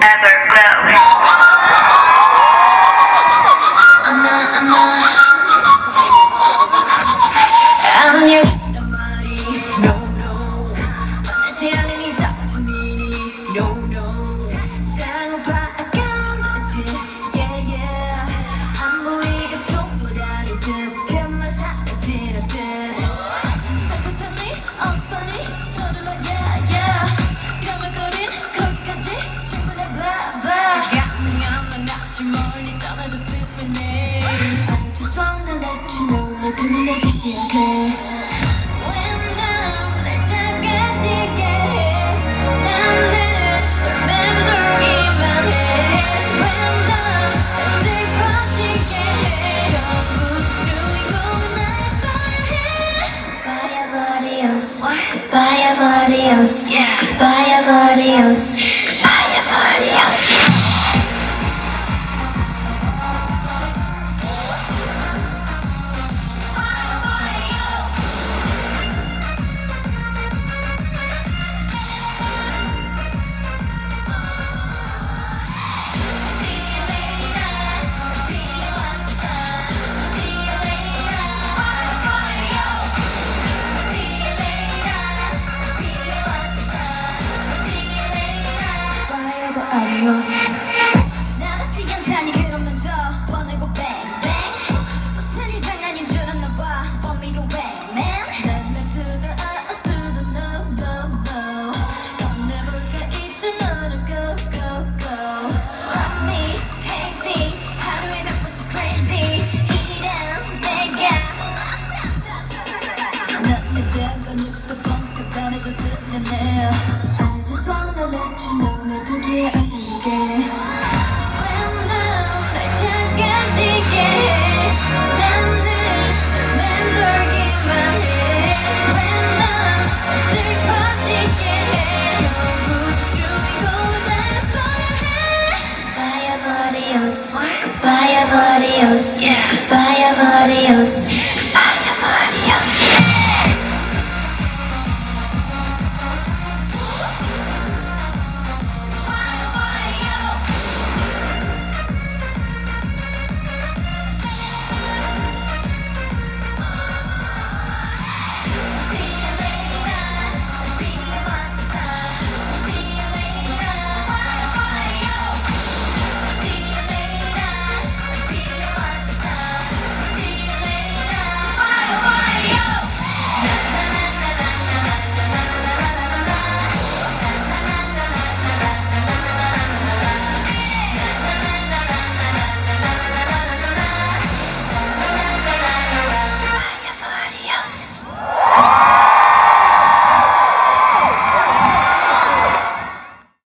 EVERGLOW. I'm your no no 어때 않은 이상 no no 쌍꺼파 아까운지 yeah yeah 안 보이게 손보라를 듯 그만 사라지는 듯 So tell me all's funny 서둘러 yeah yeah 까만거린 거기까지 충분해 blah blah 가능하면 아주 멀리 떠나줬으면 해 I just wanna let you know 내 두 눈에 보지 않게 Goodbye, Adios. Goodbye, Adios. Goodbye, Adios. Adios. 나답지 않다니 그러면 더 보내고 bang bang 웃음이 장난인 줄 알았나봐 Want me to wait man Let me to the to the no no no 건네볼까 이제 너는 go go go Love me, hate me 하루에 100번씩 crazy 이런 내가 넌 내다가 눈도 뻥끗 변해줬으면 해 I just wanna let you know 내 두 귀에 안 들리게 When 날 작아지게 해 나는 맴돌기만 해 When 날 슬퍼지게 해 전부 주인공은 나였어야 해 Goodbye, Adios. Goodbye, Adios. Goodbye, Adios.